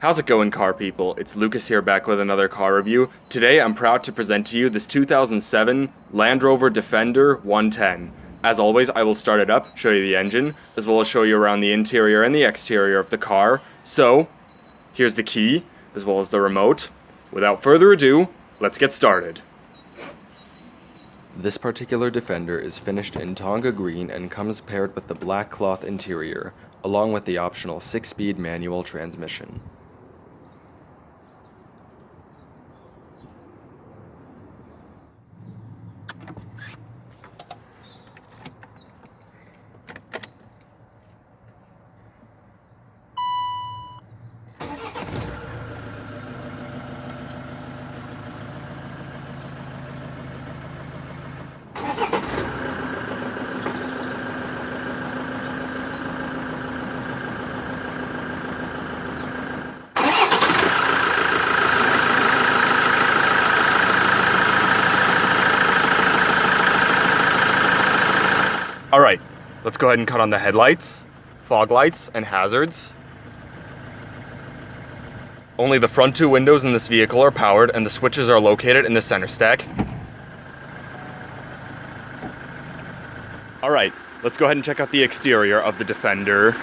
How's it going, car people? It's Lucas here, back with another car review. Today I'm proud to present to you this 2007 Land Rover Defender 110. As always, I will start it up, show you the engine, as well as show you around the interior and the exterior of the car. So, here's the key, as well as the remote. Without further ado, let's get started. This particular Defender is finished in Tonga green and comes paired with the black cloth interior, along with the optional 6-speed manual transmission. Alright, let's go ahead and cut on the headlights, fog lights, and hazards. Only the front two windows in this vehicle are powered, and the switches are located in the center stack. Alright, let's go ahead and check out the exterior of the Defender.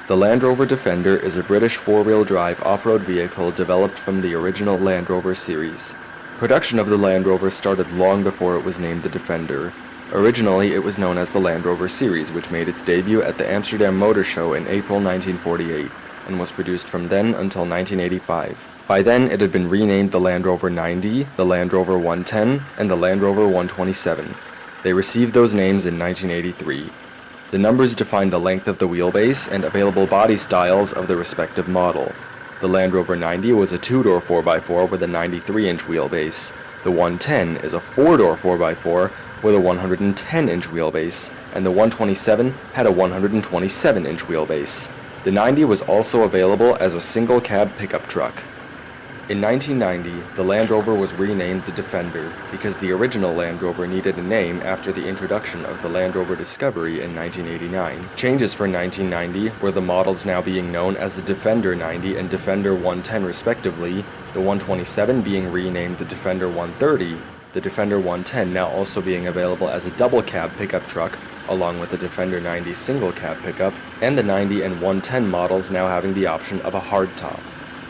The Land Rover Defender is a British four-wheel drive off-road vehicle developed from the original Land Rover series. Production of the Land Rover started long before it was named the Defender. Originally, it was known as the Land Rover series, which made its debut at the Amsterdam Motor Show in April 1948, and was produced from then until 1985. By then, it had been renamed the Land Rover 90, the Land Rover 110, and the Land Rover 127. They received those names in 1983. The numbers define the length of the wheelbase and available body styles of the respective model. The Land Rover 90 was a two-door 4x4 with a 93-inch wheelbase. The 110 is a four-door 4x4 with a 110-inch wheelbase, and the 127 had a 127-inch wheelbase. The 90 was also available as a single-cab pickup truck. In 1990, the Land Rover was renamed the Defender because the original Land Rover needed a name after the introduction of the Land Rover Discovery in 1989. Changes for 1990 were the models now being known as the Defender 90 and Defender 110 respectively, the 127 being renamed the Defender 130, the Defender 110 now also being available as a double-cab pickup truck, along with the Defender 90 single-cab pickup, and the 90 and 110 models now having the option of a hardtop.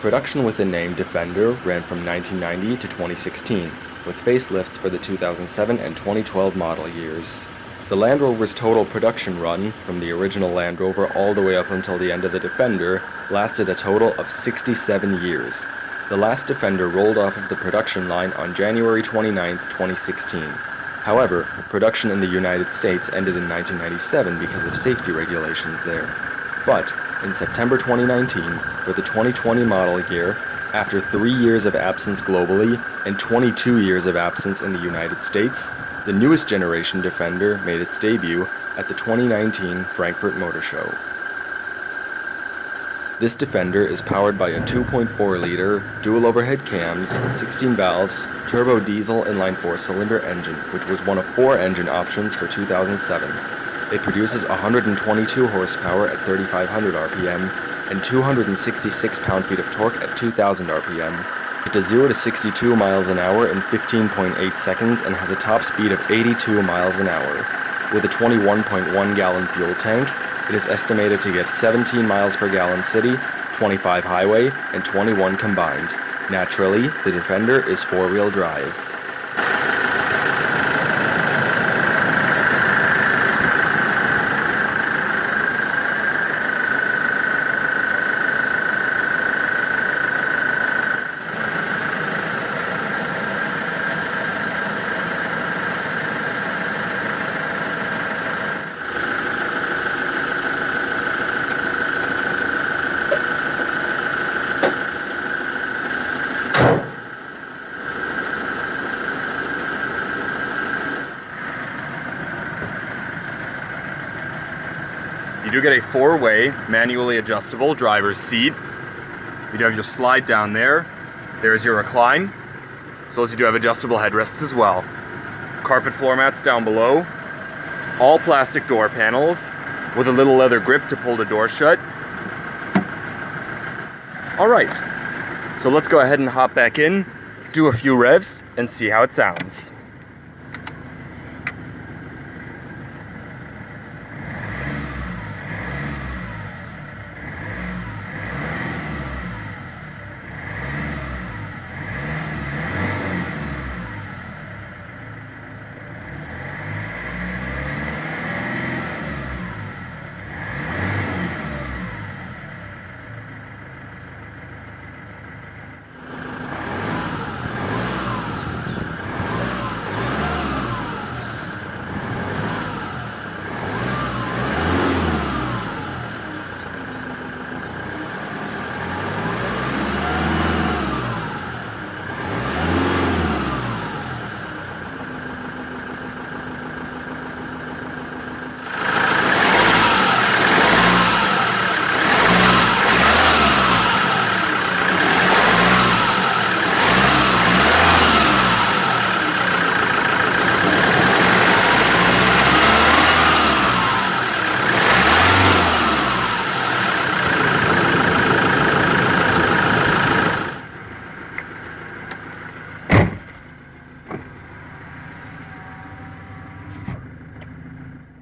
Production with the name Defender ran from 1990 to 2016, with facelifts for the 2007 and 2012 model years. The Land Rover's total production run, from the original Land Rover all the way up until the end of the Defender, lasted a total of 67 years. The last Defender rolled off of the production line on January 29, 2016. However, production in the United States ended in 1997 because of safety regulations there. But, in September 2019, for the 2020 model year, after 3 years of absence globally and 22 years of absence in the United States, the newest generation Defender made its debut at the 2019 Frankfurt Motor Show. This Defender is powered by a 2.4-liter, dual overhead cams, 16 valves, turbo diesel inline 4-cylinder engine, which was one of 4 engine options for 2007. It produces 122 horsepower at 3,500 RPM and 266 pound-feet of torque at 2,000 RPM. It does 0 to 62 miles an hour in 15.8 seconds and has a top speed of 82 miles an hour. With a 21.1-gallon fuel tank, it is estimated to get 17 miles per gallon city, 25 highway, and 21 combined. Naturally, the Defender is four-wheel drive. You do get a 4-way, manually adjustable driver's seat. You do have your slide down there. There's your recline. So as you do have adjustable headrests as well. Carpet floor mats down below. All plastic door panels with a little leather grip to pull the door shut. All right, so let's go ahead and hop back in, do a few revs, and see how it sounds.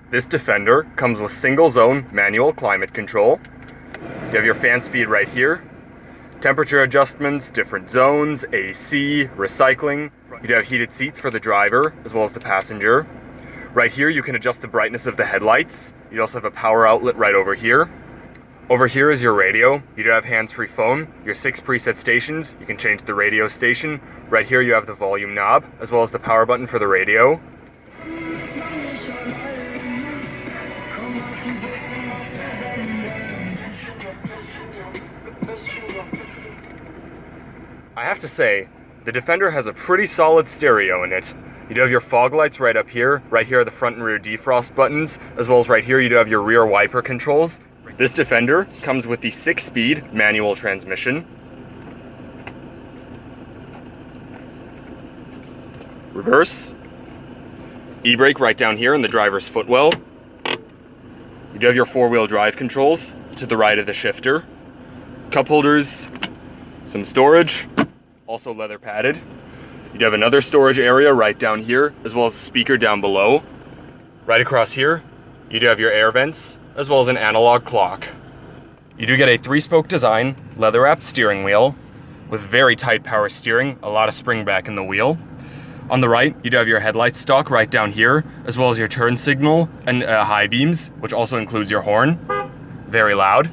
This Defender comes with single zone manual climate control. You have your fan speed right here, temperature adjustments, different zones, AC, recycling. You do have heated seats for the driver as well as the passenger. Right here you can adjust the brightness of the headlights. You also have a power outlet right over here. Over here is your radio. You do have hands-free phone, your 6 preset stations. You can change the radio station. Right here you have the volume knob as well as the power button for the radio. I have to say, the Defender has a pretty solid stereo in it. You do have your fog lights right up here. Right here are the front and rear defrost buttons, as well as right here you do have your rear wiper controls. This Defender comes with the 6-speed manual transmission. Reverse. E-brake right down here in the driver's footwell. You do have your 4-wheel drive controls to the right of the shifter. Cup holders, some storage, also leather padded. You do have another storage area right down here, as well as a speaker down below. Right across here, you do have your air vents, as well as an analog clock. You do get a 3-spoke design, leather-wrapped steering wheel, with very tight power steering, a lot of spring back in the wheel. On the right, you do have your headlight stock right down here, as well as your turn signal and high beams, which also includes your horn. Very loud.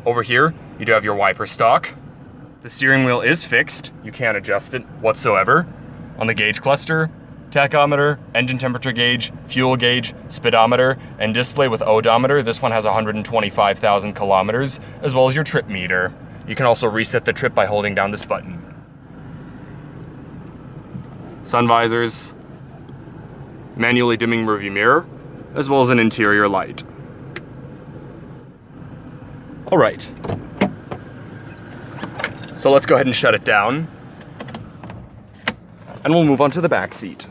Over here, you do have your wiper stock. The steering wheel is fixed. You can't adjust it whatsoever. On the gauge cluster, tachometer, engine temperature gauge, fuel gauge, speedometer, and display with odometer. This one has 125,000 kilometers, as well as your trip meter. You can also reset the trip by holding down this button. Sun visors, manually dimming rearview mirror, as well as an interior light. All right. So let's go ahead and shut it down. And we'll move on to the back seat.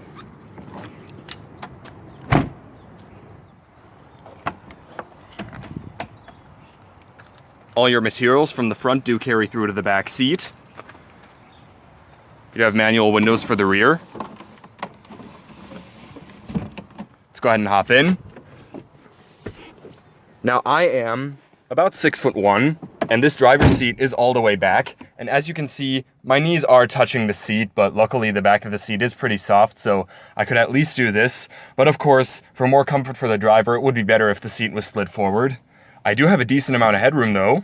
All your materials from the front do carry through to the back seat. You have manual windows for the rear. Let's go ahead and hop in. Now I am about 6'1", and this driver's seat is all the way back. And as you can see, my knees are touching the seat, but luckily the back of the seat is pretty soft, so I could at least do this. But of course, for more comfort for the driver, it would be better if the seat was slid forward. I do have a decent amount of headroom though.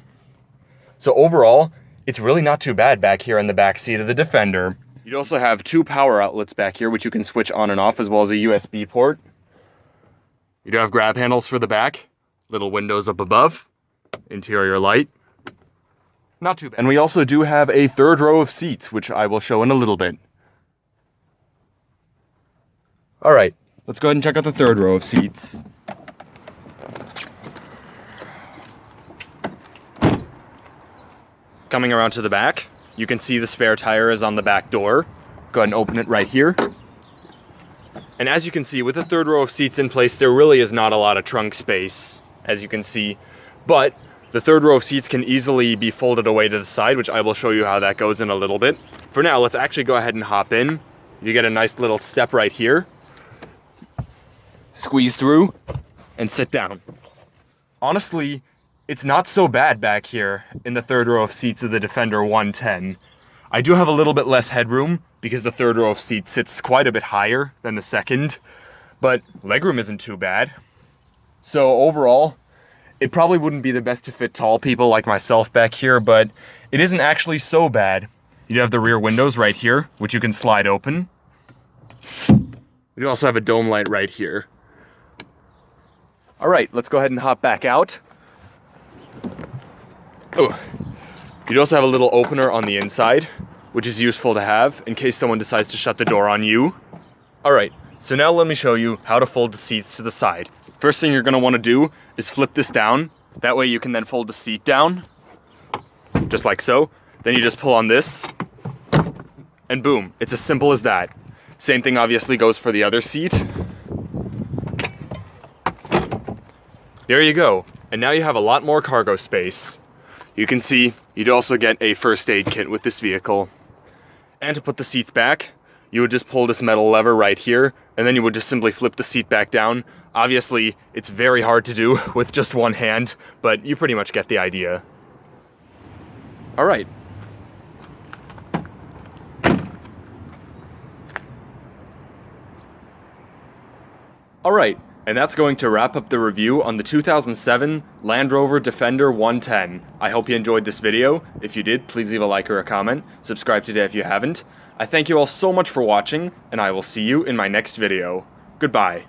So overall, it's really not too bad back here in the back seat of the Defender. You also have 2 power outlets back here, which you can switch on and off, as well as a USB port. You do have grab handles for the back, little windows up above, interior light. Not too bad. And we also do have a 3rd row of seats, which I will show in a little bit. All right, let's go ahead and check out the 3rd row of seats. Coming around to the back, you can see the spare tire is on the back door. Go ahead and open it right here. And as you can see, with the 3rd row of seats in place, there really is not a lot of trunk space, as you can see. But The third row of seats can easily be folded away to the side, which I will show you how that goes in a little bit. For now, let's actually go ahead and hop in. You get a nice little step right here. Squeeze through and sit down. Honestly, it's not so bad back here in the third row of seats of the Defender 110. I do have a little bit less headroom because the third row of seats sits quite a bit higher than the second, but legroom isn't too bad. So overall, it probably wouldn't be the best to fit tall people like myself back here, but it isn't actually so bad. You have the rear windows right here, which you can slide open. We do also have a dome light right here. All right, let's go ahead and hop back out. Oh, you also have a little opener on the inside, which is useful to have in case someone decides to shut the door on you. All right, so now let me show you how to fold the seats to the side. First thing you're gonna wanna do is flip this down. That way you can then fold the seat down, just like so. Then you just pull on this, and boom, it's as simple as that. Same thing obviously goes for the other seat. There you go, and now you have a lot more cargo space. You can see you'd also get a first aid kit with this vehicle. And to put the seats back, you would just pull this metal lever right here, and then you would just simply flip the seat back down. Obviously, it's very hard to do with just one hand, but you pretty much get the idea. All right. All right, and that's going to wrap up the review on the 2007 Land Rover Defender 110. I hope you enjoyed this video. If you did, please leave a like or a comment. Subscribe today if you haven't. I thank you all so much for watching, and I will see you in my next video. Goodbye.